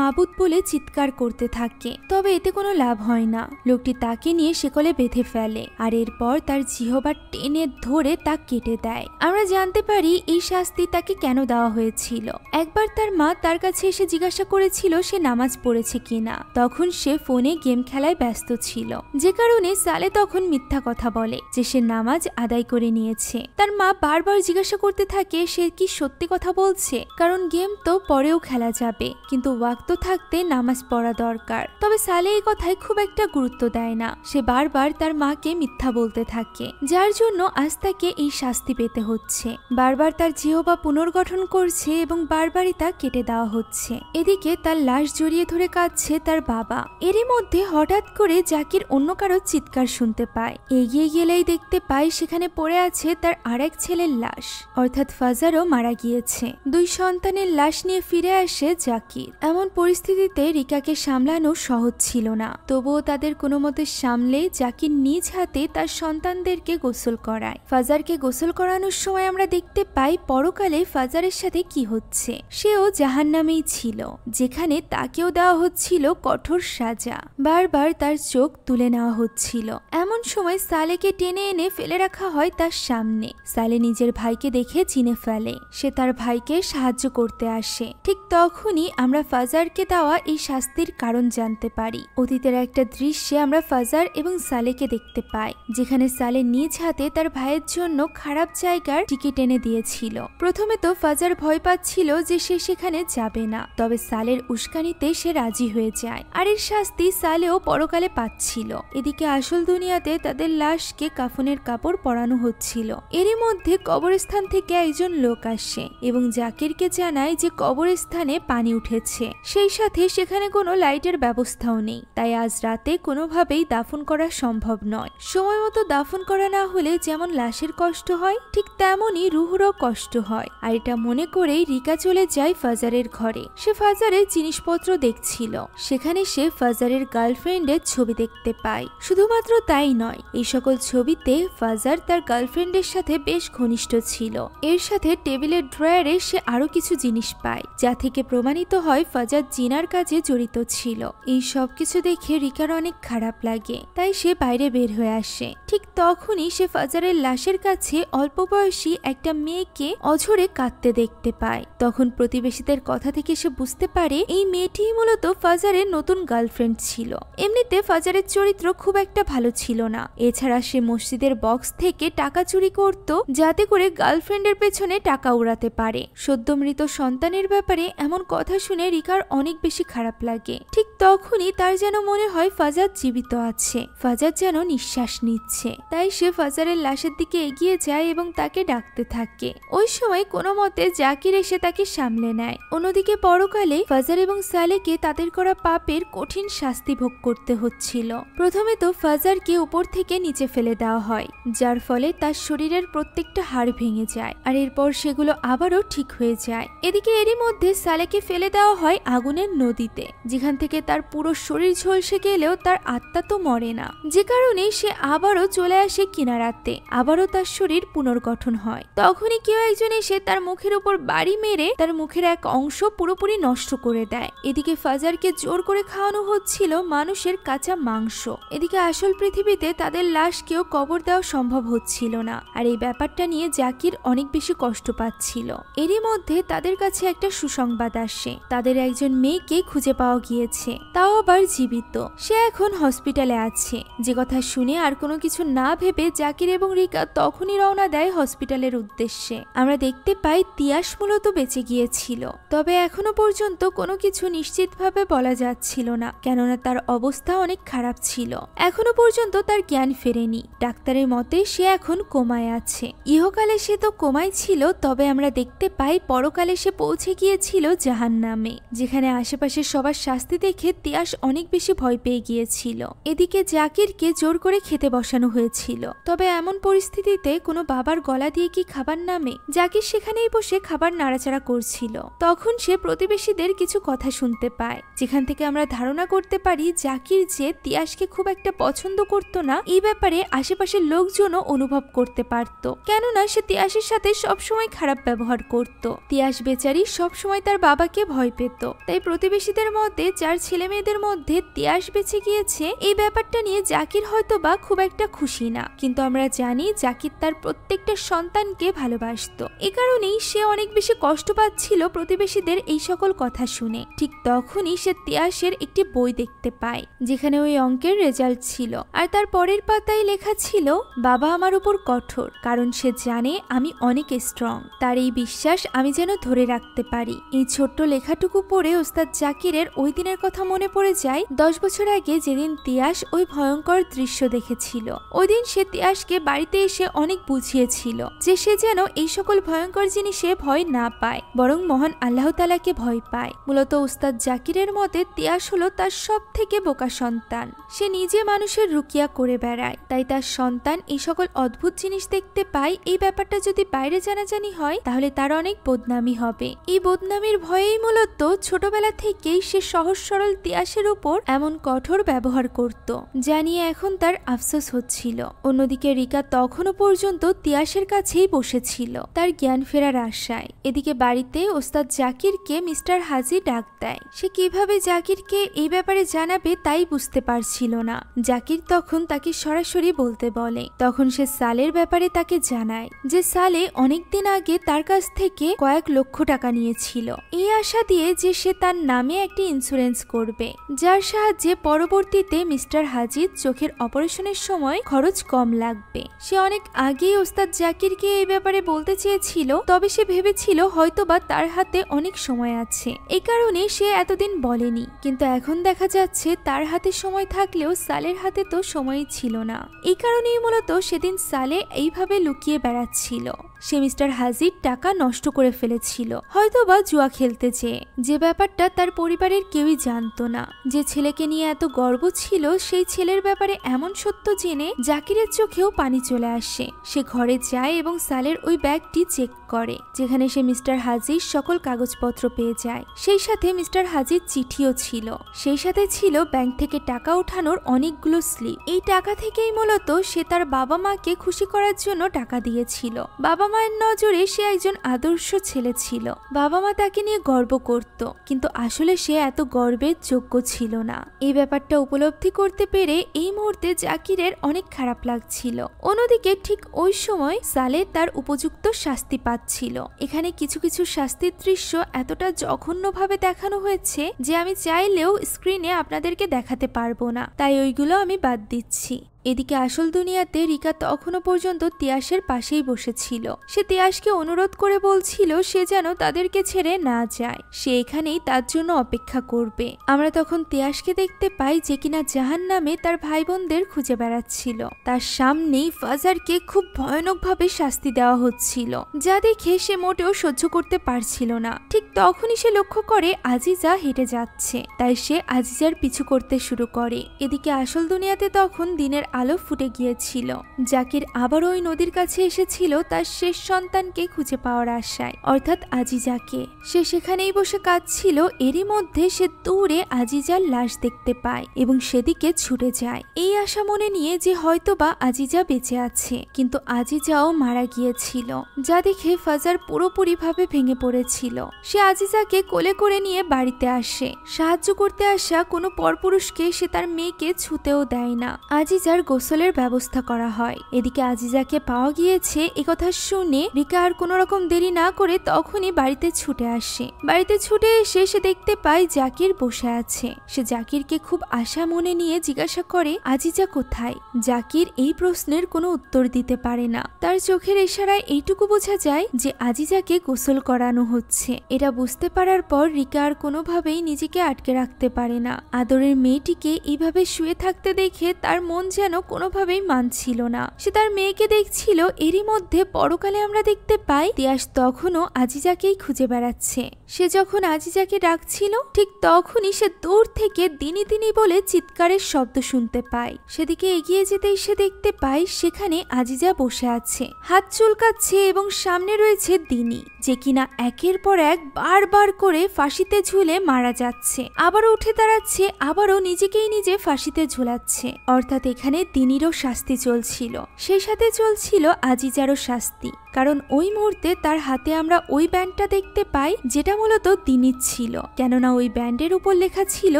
মাবুদ বলে চিৎকার করতে থাকে। তবে এতে কোনো লাভ হয় না। লোকটি তাকে নিয়ে শেকলে বেঁধে ফেলে, আর এরপর তার জিহবা টেনে ধরে তা কেটে দেয়। আমরা জানতে পারি এই শাস্তি তাকে কেন দেওয়া হয়েছিল। একবার তার মা তার কাছে এসে জিজ্ঞাসা করেছিল সে নামাজ পড়েছে কিনা। তখন সে ফোনে গেম খেলায় ব্যস্ত ছিল, যে কারণে সালে তখন মিথ্যা কথা বলে যে সে নামাজ আদায় করে নিয়েছে। তার মা বারবার জিজ্ঞাসা করতে থাকে সে কি সত্যি কথা বলছে হচ্ছে, কারণ গেম তো পরেও খেলা যাবে, কিন্তু ওয়াক্ত থাকতে নামাজ পড়া দরকার। তবে সালে এই কথায় খুব একটা গুরুত্ব দেয় না। সে বারবার তার মাকে মিথ্যা বলতে থাকে, যার জন্য আজ তাকে এই শাস্তি পেতে হচ্ছে। বারবার তার জিহ্বা পুনর্গঠন করছে এবং বারবারই তা কেটে দেওয়া হচ্ছে। এদিকে তার লাশ জড়িয়ে ধরে কাঁদছে তার বাবা। এরই মধ্যে হঠাৎ করে জাকির অন্য কারো চিৎকার শুনতে পায়। এগিয়ে গেলেই দেখতে পায় সেখানে পড়ে আছে তার আরেক ছেলের লাশ, অর্থাৎ ফাজারও মারা গিয়েছে। দুই সন্তানের লাশ নিয়ে ফিরে আসে জাকির। এমন পরিস্থিতিতে রিকাকে সামলানো সহজ ছিল না, তবুও তাদের কোনো মতে সামলে জাকির নিজ হাতে তার সন্তানদেরকে গোসল করায়। ফাজারকে গোসল করানোর সময় আমরা দেখতে পাই পরকালে ফাজারের সাথে কি হচ্ছে। সেও জাহান্নামেই ছিল, যেখানে তাকেও দেওয়া হচ্ছিল কঠোর সাজা। বারবার তার চোখ তুলে নেওয়া হচ্ছিল। এমন সময় সালেকে টেনে এনে ফেলে রাখা হয় তার সামনে। সালে নিজের ভাইকে দেখে চিনে ফেলে। সে তার ভাইকে সাহায্য করতে আসে। ঠিক তখনই আমরা ফাজারকে দেওয়া এই শাস্তির কারণ জানতে পারি। অতীতের একটা দৃশ্যে আমরা ফাজার এবং সালেকে দেখতে পাই, যেখানে সালে নিজ হাতে তার ভাইয়ের জন্য খারাপ জায়গার টিকিট এনে দিয়েছিল। প্রথমে তো ফাজার ভয় পাচ্ছিল যে সে সেখানে যাবে না, তবে সালের উস্কানিতে সে রাজি হয়ে যায়। আর এর শাস্তি সালেও পরকালে পাচ্ছিল। এদিকে আসল দুনিয়াতে তাদের লাশকে কাফনের কাপড় পরানো হচ্ছিল। এরই মধ্যে কবরস্থান থেকে একজন লোক আসে এবং জাকিরকে জানায় যে কবরস্থানে পানি উঠেছে, সেই সাথে সেখানে কোনো লাইটের ব্যবস্থাও নেই। তাই আজ রাতে কোনোভাবেই দাফন করা সম্ভব নয়। সময় মতো দাফন করা না হলে যেমন লাশের কষ্ট হয়, ঠিক তেমনই রুহুরও কষ্ট হয়। আর এটা মনে করেই রিকা চলে যায় ফাজারের ঘরে। সে ফাজারের জিনিসপত্র দেখছিল। সেখানে সে ফাজারের গার্লফ্রেন্ডের ছবি দেখতে পায়। শুধুমাত্র তাই নয়, এই সকল ছবিতে ফাজার তার গার্লফ্রেন্ডের সাথে বেশ ঘনিষ্ঠ ছিল। এর সাথে টেবিলের ড্রয়ারে সে আরো কিছু জিনিস পায়, যা থেকে প্রমাণিত হয় ফাজার জিনার কাজে জড়িত ছিল। এই সব কিছু দেখে রিকার অনেক খারাপ লাগে, তাই সে বাইরে বের হয়ে আসে। ঠিক তখনই সে ফাজারের লাশের কাছে অল্প বয়সী একটা মেয়েকে অঝরে কাঁদতে দেখতে পায়। তখন প্রতিবেশীদের কথা থেকে সে বুঝতে পারে এই মেয়েটি মূলত ফাজারের নতুন গার্লফ্রেন্ড ছিল। এমনিতে ফাজারের চরিত্র খুব একটা ভালো ছিল না। এছাড়া সে মসজিদের বক্স থেকে টাকা চুরি করত, যাতে করে গার্লফ্রেন্ডের পেছনে টাকা উড়াতে পারে। সদ্য মৃত সন্তানের ব্যাপারে এমন কথা শুনে রিকার অনেক বেশি খারাপ লাগে। ঠিক তখনই তার যেন মনে হয় ফাজার জীবিত আছে, ফাজার যেন নিঃশ্বাস নিচ্ছে। তাই সে ফাজারের লাশের দিকে এগিয়ে যায় এবং তাকে ডাকতে থাকে। ওই সময় কোনো মতে জাকির এসে তাকে সামলে নেয়। অন্যদিকে পরকালে ফাজার এবং সালেকে তাদের করা পাপের কঠিন শাস্তি ভোগ করতে হচ্ছিল। প্রথমে তো ফাজারকে উপর থেকে নিচে ফেলে দেওয়া হয়, যার ফলে তার শরীরের প্রত্যেকটা হাড় ভেঙে যায়। আর এরপর সেগুলো আবারও ঠিক হয়ে যায়। এদিকে এরই মধ্যে সালেকে ফেলে দেওয়া হয় আগুনের নদীতে, যেখান থেকে তার পুরো শরীর ঝলসে গেলেও তার আত্মা তো মরে না, যে কারণে সে আবারও চলে আসে কিনারাতে। আবারও তার শরীর পুনর্গঠন হয়। তখনই কেউ একজন এসে তার মুখের উপর বাড়ি মেরে তার মুখের এক অংশ পুরোপুরি নষ্ট করে দেয়। এদিকে ফাজারকে জোর করে খাওয়ানো হচ্ছিল মানুষের কাঁচা মাংস। এদিকে আসল পৃথিবীতে তাদের লাশ কেউ কবর দেওয়া সম্ভব হচ্ছিল না। আর এই ব্যাপারটা নিয়ে জাকির অনেক বেশি কষ্ট পাচ্ছিল। এরই মধ্যে তাদের কাছে একটা সুসংবাদ আসে। তাদের একজন মেয়েকে খুঁজে পাওয়া গিয়েছে, তাও আবার জীবিত। সে এখন হসপিটালে আছে। যে কথা শুনে আর কোনো কিছু না ভেবে জাকির এবং রিকা তখনই রওনা দেয় হসপিটালের উদ্দেশ্যে। আমরা দেখতে পাই তিয়াস মূলত বেঁচে গিয়েছিল, তবে এখনো পর্যন্ত কোনো কিছু নিশ্চিতভাবে বলা যাচ্ছিল না, কেননা তার অবস্থা অনেক খারাপ ছিল। এখনো পর্যন্ত তার জ্ঞান ফেরেনি। ডাক্তারের মতে সে এখন কোমায় আছে। ইহকালে সে তো কোমায় ছিল, তবে আমরা দেখতে পাই পরকালে সে পৌঁছে গিয়েছিল জাহান্নামে, যেখানে আশেপাশে সবার শাস্তি দেখে তিয়াস অনেক বেশি ভয় পেয়ে গিয়েছিল। এদিকে জাকিরকে জোর করে খেতে বসানো হয়েছিল, তবে এমন পরিস্থিতিতে কোনো বাবার গলা দিয়ে কি খাবার নামে? জাকির সেখানেই বসে খাবার নাড়াচাড়া করছিল। তখন সে প্রতিবেশীদের কিছু কথা শুনতে পায়, যেখান থেকে আমরা ধারণা করতে পারি জাকির যে তিয়াসকে খুব একটা পছন্দ করত না, এই ব্যাপারে আশেপাশের লোকজনও অনুভব করতে পারত, কেননা সে তিয়াসের সাথে সবসময় খারাপ ব্যবহার করত। তিয়াস বেচারি সবসময় তার বাবাকে ভয় পেত। তাই প্রতিবেশীদের মধ্যে যার ছেলে মেয়েদের মধ্যে তিয়াস বেঁচে গিয়েছে, এই ব্যাপারটা নিয়ে জাকির হয়তো বা খুব একটা খুশি না, কিন্তু আমরা জানি জাকির তার প্রত্যেকটা সন্তানকে ভালোবাসত। এ কারণেই সে অনেক বেশি কষ্ট পাচ্ছিল প্রতিবেশীদের এই সকল কথা শুনে। ঠিক তখনই সে তিয়াসের একটি বই দেখতে পায়, যেখানে ওই অঙ্কের রেজাল্ট ছিল। আর তার পরের পাতায় লেখা ছিল, বাবা আমার উপর কঠোর, কারণ সে জানে আমি অনেক স্ট্রং। তার এই বিশ্বাস আমি যেন ধরে রাখতে পারি। এই ছোট্ট লেখাটুকু পড়ে ওস্তাদ জাকিরের ওই দিনের কথা মনে পড়ে যায় 10 বছর আগে যেদিন তিয়াস ওই ভয়ঙ্কর দৃশ্য দেখেছিল। ওই দিন সে তিয়াসকে বাড়িতে এসে অনেক বুঝিয়েছিল যে সে যেন এই সকল ভয়ঙ্কর জিনিসে ভয় না পায়, বরং মহান আল্লাহ তাআলাকে ভয় পায়। মূলত ওস্তাদ জাকিরের মতে তিয়াস হলো তার সব থেকে বোকা সন্তান। সে নিজে মানুষের রুকিয়া করে বেড়ায়, তাই তার সন্তান এই সকল অদ্ভুত জিনিস দেখতে পায়। এই ব্যাপারটা যদি বাইরে জানাজানি হয় তাহলে তার অনেক বদনামি হবে। এই বদনামির ভয়েই মূলত ছোটবেলা থেকেই সে সহজ সরল তিয়াসের উপর এমন কঠোর ব্যবহার করত, যা নিয়ে এখন তার আফসোস হচ্ছিল। অন্যদিকে রিকা তখনও পর্যন্ত তিয়াসের কাছেই বসেছিল তার জ্ঞান ফেরার আশায়। এদিকে বাড়িতে ওস্তাদ জাকিরকে মিস্টার হাজি ডাক দেয়। সে কিভাবে জাকিরকে এই ব্যাপারে জানাবে তাই বুঝতে পারছিল না। জাকির তখন তাকে সরাসরি বলতে বলে। তখন সে সালের ব্যাপারে তাকে জানায় যে সালে অনেকদিন আগে তার কাছ থেকে কয়েক লক্ষ টাকা নিয়েছিল, এই আশা দিয়ে যে সে তার নামে একটি ইন্স্যুরেন্স করবে, যার সাহায্যে পরবর্তীতে মিস্টার হাজির চোখের অপারেশনের সময় খরচ কম লাগবে। সে অনেক আগেই ওস্তাদ জাকিরকে এই ব্যাপারে বলতে চেয়েছিল, তবে সে ভেবেছিল হয়তোবা তার হাতে অনেক সময় আছে, এই কারণে সে এতদিন বলেনি। কিন্তু এখন দেখা যাচ্ছে তার হাতে সময় থাকলেও সালের হাতে তো সময়ই ছিল না। এই কারণেই মূলত সেদিন সালে এইভাবে লুকিয়ে বেড়াচ্ছিল। সে মিস্টার হাজির টাকা নষ্ট করে ফেলেছিল, হয়তোবা জুয়া খেলতে চেয়ে, যে ব্যাপারটা তার পরিবারের কেউই জানতো না। যে ছেলেকে নিয়ে এত গর্ব ছিল, সেই ছেলের ব্যাপারে এমন সত্য জেনে জাকিরের চোখেও পানি চলে আসে। সে ঘরে যায় এবং সালের ওই ব্যাগটি চেক করে, যেখানে সে মিস্টার হাজির সকল কাগজপত্র পেয়ে যায়। সেই সাথে মিস্টার হাজির চিঠিও ছিল, সেই সাথে ছিল ব্যাংক থেকে টাকা ওঠানোর অনেকগুলো স্লিপ। এই টাকা থেকেই মূলত সে তার বাবা মাকে খুশি করার জন্য টাকা দিয়েছিল। বাবা মায়ের নজরে সে একজন আদর্শ ছেলে ছিল, বাবা মা তাকে নিয়ে গর্ব করত, কিন্তু আসলে সে এত গর্বের যোগ্য ছিল না। এই ব্যাপারটা উপলব্ধি করতে পেরে এই মুহূর্তে জাকিরের অনেক খারাপ লাগছিল। অন্যদিকে ঠিক ওই সময় সালে তার উপযুক্ত শাস্তি পাচ্ছিল। এখানে কিছু কিছু শাস্তির দৃশ্য এতটা জঘন্যভাবে দেখানো হয়েছে যে আমি চাইলেও স্ক্রিনে আপনাদেরকে দেখাতে পারবো না, তাই ওইগুলো আমি বাদ দিচ্ছি। এদিকে আসল দুনিয়াতে রিকা তখনও পর্যন্ত তিয়াসের পাশেই বসেছিল। সে তিয়াসকে অনুরোধ করে বলছিল সে যেন তাদেরকে ছেড়ে না যায়, সে এখানেই তার জন্য অপেক্ষা করবে। আমরা তখন তিয়াসকে দেখতে পাই যে কিনা জাহান্নামে তার ভাই বোনদের খুঁজে বেড়াচ্ছিল। তার সামনেই ফাজারকে খুব ভয়ানকভাবে শাস্তি দেওয়া হচ্ছিল, যা দেখে সে মোটেও সহ্য করতে পারছিল না। ঠিক তখনই সে লক্ষ্য করে আজিজা হেঁটে যাচ্ছে, তাই সে আজিজার পিছু করতে শুরু করে। এদিকে আসল দুনিয়াতে তখন দিনের আলো ফুটে গিয়েছিল। জাকির আবার ওই নদীর কাছে এসেছিল তার শেষ সন্তানকে খুঁজে পাওয়ার আশায়, অর্থাৎ আজিজাকে। সে সেখানেই বসে কাঁদছিল। এরই মধ্যে সে দূরে আজিজার লাশ দেখতে পায় এবং সেদিকে ছুটে যায়, এই আশা মনে নিয়ে যে হয়তোবা আজিজা বেঁচে আছে। কিন্তু আজিজাও মারা গিয়েছিল, যা দেখে ফাজার পুরোপুরিভাবে ভেঙে পড়েছিল। সে আজিজাকে কোলে করে নিয়ে বাড়িতে আসে। সাহায্য করতে আসা কোনো পরপুরুষকে সে তার মেয়েকে ছুতেও দেয় না। আজিজার গোসলের ব্যবস্থা করা হয়। এদিকে আজিজাকে পাওয়া গিয়েছে একথা শুনে রিকা আর কোনো রকম দেরি না করে তখনই বাড়িতে ছুটে আসে। বাড়িতে ছুটে এসে সে দেখতে পায় জাকির বসে আছে। সে জাকিরকে খুব আশা মনে নিয়ে জিজ্ঞাসা করে আজিজা কোথায়। জাকির এই প্রশ্নের কোনো উত্তর দিতে পারে না। তার চোখের ইশারায় এইটুকু বোঝা যায় যে আজিজাকে গোসল করানো হচ্ছে। এটা বুঝতে পারার পর রিকা আর কোনোভাবেই নিজেকে আটকে রাখতে পারে না। আদরের মেয়েটিকে এইভাবে শুয়ে থাকতে দেখে তার মন যেন কোনোভাবেই মানছিল না। সে তার মেয়েকে দেখছিল। এরই মধ্যে পরকালে আমরা দেখতে পাই তিয়াস তখনও আজিজাকেই খুঁজে বেড়াচ্ছে। সে যখন আজিজাকে ডাকছিল ঠিক তখনই সে দূর থেকে দিনি দিনি বলে চিৎকারের শব্দ শুনতে পায়। সেদিকে এগিয়ে যেতেই সে দেখতে পায় সেখানে আজিজা বসে আছে, হাত চুলকাচ্ছে এবং সামনে রয়েছে দিনি, যে কিনা একের পর এক বারবার করে ফাঁসিতে ঝুলে মারা যাচ্ছে, আবারও উঠে দাঁড়াচ্ছে, আবারও নিজেকেই নিজে ফাঁসিতে ঝুলাচ্ছে। অর্থাৎ এখানে দিনিরও শাস্তি চলছিল, সেই সাথে চলছিল আজিজারও শাস্তি। কারণ ওই মুহূর্তে তার হাতে আমরা ওই ব্যান্ডটা দেখতে পাই যেটা মূলত দিনির ছিল, কেননা ওই ব্যান্ডের উপর লেখা ছিল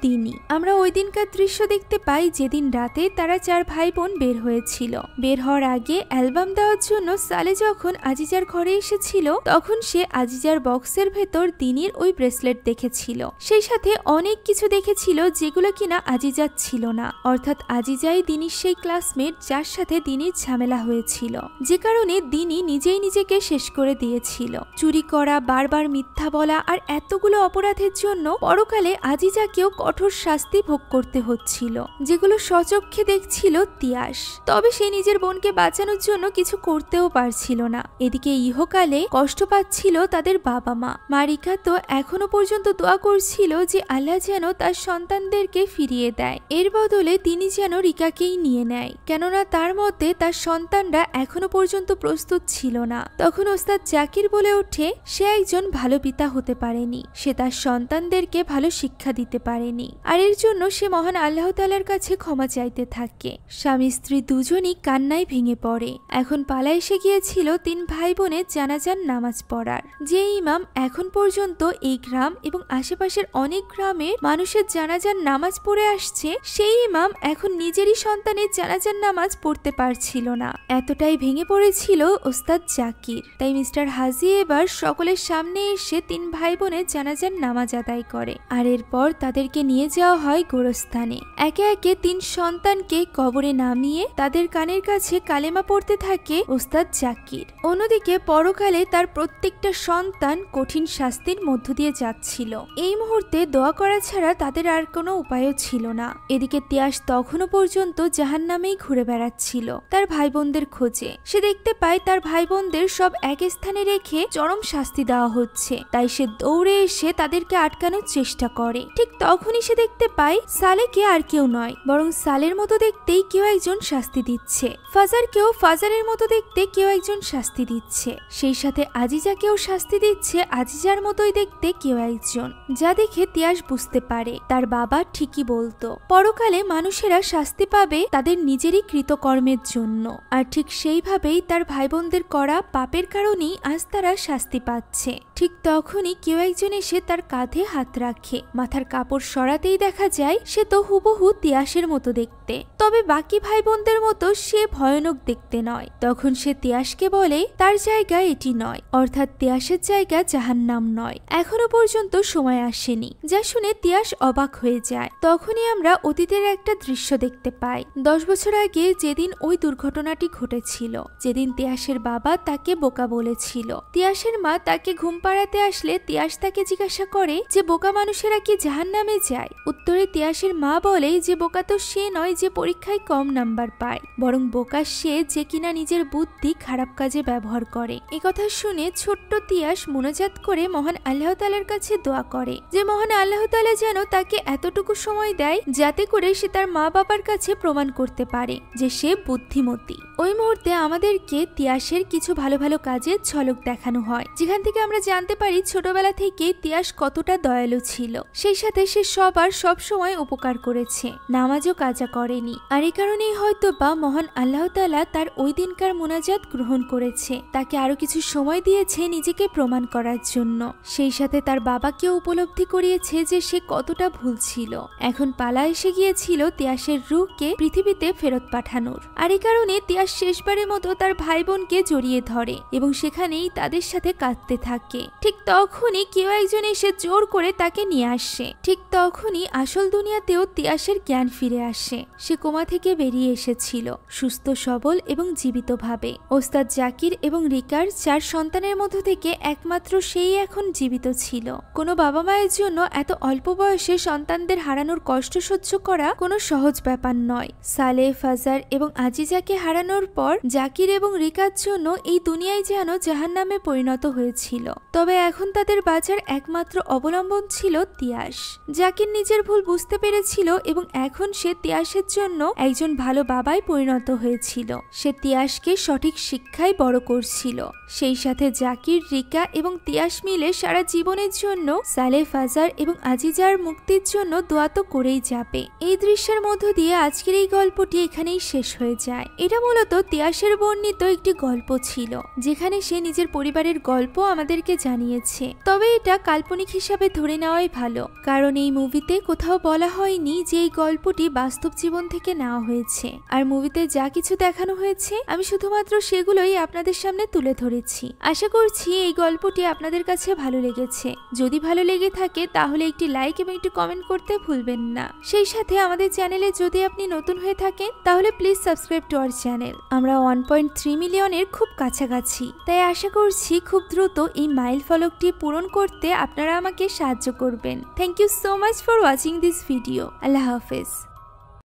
দিনি। আমরা ওই দিনকার দৃশ্য দেখতে পাই যেদিন রাতে তারা 4 ভাই বোন বের হয়েছিল। বের হওয়ার আগে অ্যালবাম দেওয়ার জন্য সালে যখন আজিজার ঘরে এসেছিল তখন সে আজিজার বক্সের ভেতর দিনির ওই ব্রেসলেট দেখেছিল, সেই সাথে অনেক কিছু দেখেছিল যেগুলো কিনা আজিজার ছিল না। অর্থাৎ আজিজাই দিনির সেই ক্লাসমেট যার সাথে দিনির ঝামেলা হয়েছিল, যে কারণে দিনি নিজেই নিজেকে শেষ করে দিয়েছিল। চুরি করা, বারবার মিথ্যা বলা আর এতগুলো অপরাধের জন্য পরকালে আজিজাকেও কঠোর শাস্তি ভোগ করতে হচ্ছিল, যেগুলো স্বচক্ষে দেখছিল তিয়াস। তবে সে নিজের বোনকে বাঁচানোর জন্য কিছু করতেও পারছিল না। এদিকে ইহকালে কষ্ট পাচ্ছিল তাদের বাবা মা। মারিকা তো এখনো পর্যন্ত দোয়া করছিল যে আল্লাহ যেন তার সন্তানদেরকে ফিরিয়ে দেয়, এর বদলে তিনি যেন রিকাকেই নিয়ে নেয়, কেননা তার মধ্যে তার সন্তানরা এখনো পর্যন্ত প্রস্তুত ছিল না। তখন ওস্তাদ জাকির বলে ওঠে সে একজন ভালো পিতা হতে পারেনি, সে তার সন্তানদেরকে ভালো শিক্ষা দিতে পারেনি, আর এর জন্য সে মহান আল্লাহ তাআলার কাছে ক্ষমা চাইতে থাকে। স্বামী স্ত্রী দুজনই কান্নায় ভেঙে পড়ে। এখন পালা এসে গিয়েছিল 3 ভাই বোনের জানাজার নামাজ পড়ার। যে ইমাম এখন পর্যন্ত এই গ্রাম এবং আশেপাশের অনেক গ্রামের মানুষের জানাজার নামাজ পড়ে আসছে, সেই ইমাম এখন নিজেরই সন্তানের জানাজার নামাজ পড়তে পারছিল না। এতটাই ভেঙে পড়েছিল ওস্তাদ জাকির। তাই মিস্টার হাজি এবার সকলের সামনে এসে 3 ভাই বোনের জানাজার নামাজ আদায় করে, আর এরপর তাদেরকে নিয়ে যাওয়া হয় গোরস্থানে। একে একে 3 সন্তানকে কবরে নামিয়ে তাদের কানের কাছে কালেমা পড়তে থাকে ওস্তাদ জাকির। অন্যদিকে পরকালে তার প্রত্যেকটা সন্তান কঠিন শাস্তির মধ্য দিয়ে যাচ্ছিল। এই মুহূর্তে দোয়া করা ছাড়া তাদের আর কোনো উপায়ও ছিল না। এদিকে তিয়াস তখনও পর্যন্ত জাহান্নামেই ঘুরে বেড়াচ্ছিল তার ভাই বোনদের খোঁজে। সে দেখতে পায় তার ভাই বোনদের সব এক স্থানে রেখে চরম শাস্তি দেওয়া হচ্ছে, তাই সে দৌড়ে এসে তাদেরকে আটকানোর চেষ্টা করে। ঠিক তখনই সে দেখতে পায় সালেকে আর কেউ নয়, বরং সালের মতো দেখতেই কেউ একজন শাস্তি দিচ্ছে। ফাজারকেও ফাজারের মতো দেখতে কেউ একজন শাস্তি দিচ্ছে, সেই সাথে আজিজাকেও শাস্তি দিচ্ছে আজিজার মতোই দেখতে কেউ একজন। যা দেখে তিয়াস বুঝতে পারে তার বাবা ঠিকই বলতো, পরকালে মানুষেরা শাস্তি পাবে তাদের নিজেরই কৃতকর্মের জন্য, আর ঠিক সেইভাবেই তার ভাই বোনদের করা পাপের কারণেই আজ তারা শাস্তি পাচ্ছে। ঠিক তখনই কেউ একজন এসে তার কাঁধে হাত রাখে। মাথার কাপড় সরাতেই দেখা যায় সে তো হুবহু তিয়াসের মতো দেখতে, তবে বাকি ভাই বোনদের মতো সে ভয়ানক দেখতে নয়। তখন সে তিয়াসকে বলে তার জায়গা এটি নয়, অর্থাৎ তিয়াসের জায়গা জাহান্নাম নয়, এখনো পর্যন্ত সময় আসেনি। যা শুনে তিয়াস অবাক হয়ে যায়। তখনই আমরা অতীতের একটা দৃশ্য দেখতে পাই। 10 বছর আগে যেদিন ওই দুর্ঘটনাটি ঘটেছিল, যেদিন তিয়াসের বাবা তাকে বোকা বলেছিল। তিয়াসের মা তাকে ঘুম পাড়াতে আসলে তিয়াস তাকে জিজ্ঞাসা করে যে বোকা মানুষেরা কি জাহান্নামে যায়? উত্তরে তিয়াসের মা বলে যে বোকা তো সে নয় যে পরীক্ষায় কম নাম্বার পায়, বরং বোকা সে যে কিনা নিজের বুদ্ধি খারাপ কাজে ব্যবহার করে। এই কথা শুনে ছোট্ট তিয়াস মুনাজাত করে মহান আল্লাহ তাআলার কাছে দোয়া করে যে মহান আল্লাহ তাআলা যেন তাকে এতটুকু সময় দেয় যাতে করে সে তার মা বাবার কাছে প্রমাণ করতে পারে যে সে বুদ্ধিমতী। ওই মুহূর্তে আমাদেরকে তিয়াসের কিছু ভালো ভালো কাজের ঝলক দেখানো হয়, যেখান থেকে আমরা জানতে পারি ছোটবেলা থেকে তিয়াস কতটা দয়ালু ছিল। সেই সাথে সে সবার সব সময় উপকার করেছে, নামাজও কাজা করেনি, আর এই কারণেই হয়তো বা মহান আল্লাহ তাআলা তার ওই দিনকার মুনাজাত গ্রহণ করেছে, তাকে আরো কিছু সময় দিয়েছে নিজেকে প্রমাণ করার জন্য। সেই সাথে তার বাবাকেও উপলব্ধি করিয়েছে যে সে কতটা ভুল ছিল। এখন পালা এসে গিয়েছিল তিয়াসের রূহকে পৃথিবীতে ফেরত পাঠানোর, আর এই কারণে তিয়াস শেষবারের মতো তার ভাই বোনকে জড়িয়ে ধরে এবং সেখানেই তাদের সাথে কাঁদতে থাকে। ঠিক তখনই কেউ একজন এসে জোর করে তাকে নিয়ে আসে। ঠিক তখনই আসল দুনিয়াতেও তিয়াসের জ্ঞান ফিরে আসে। সে কোমা থেকে বেরিয়ে এসেছিল সুস্থ সবল এবং জীবিতভাবে। ওস্তাদ জাকির এবং রিকার 4 সন্তানের মধ্য থেকে একমাত্র সেই এখন জীবিত ছিল। কোনো বাবা মায়ের জন্য এত অল্প বয়সে সন্তানদের হারানোর কষ্ট সহ্য করা কোনো সহজ ব্যাপার নয়। সালে, ফাজার এবং আজিজাকে হারানোর পর জাকির এবং রিকার জন্য এই দুনিয়ায় যেন জাহান্নামে পরিণত হয়েছিল। তবে এখন তাদের বাঁচার একমাত্র অবলম্বন ছিল তিয়াস। জাকির নিজের ভুল বুঝতে পেরেছিল এবং এখন সে তিয়াসের জন্য একজন ভালো বাবায় পরিণত হয়েছিল। সে তিয়াসকে সঠিক শিক্ষায় বড় করছিল। সেই সাথে জাকির, রিকা এবং তিয়াস মিলে সারা জীবনের জন্য সালে, ফাজার এবং আজিজার মুক্তির জন্য দোয়া তো করেই যাবে। এই দৃশ্যের মধ্য দিয়ে আজকের এই গল্পটি এখানেই শেষ হয়ে যায়। এটা মূলত তিয়াসের বর্ণিত একটি গল্প ছিল, যেখানে সে নিজের পরিবারের গল্প আমাদেরকে জানিয়েছে। তবে এটা কাল্পনিক হিসাবে ধরে নেওয়াই ভালো, কারণ এই মুভিতে কোথাও বলা হয়নি যে এই গল্পটি বাস্তব জীবন থেকে থেকে নেওয়া হয়েছে। আর মুভিতে যা কিছু দেখানো হয়েছে আমি শুধুমাত্র সেগুলোই আপনাদের সামনে তুলে ধরেছি। আশা করছি এই গল্পটি আপনাদের কাছে ভালো লেগেছে। যদি ভালো লেগে থাকে তাহলে একটি লাইক এবং একটি কমেন্ট করতে ভুলবেন না। সেই সাথে আমাদের চ্যানেলে যদি আপনি নতুন হয়ে থাকেন তাহলে please subscribe to our channel. আমরা 1.3 মিলিয়নের খুব কাছাকাছি, তাই আশা করছি খুব দ্রুত এই মাইল ফলকটি পূরণ করতে আপনারা আমাকে সাহায্য করবেন। Thank you so much for watching this video. আল্লাহ হাফেজ।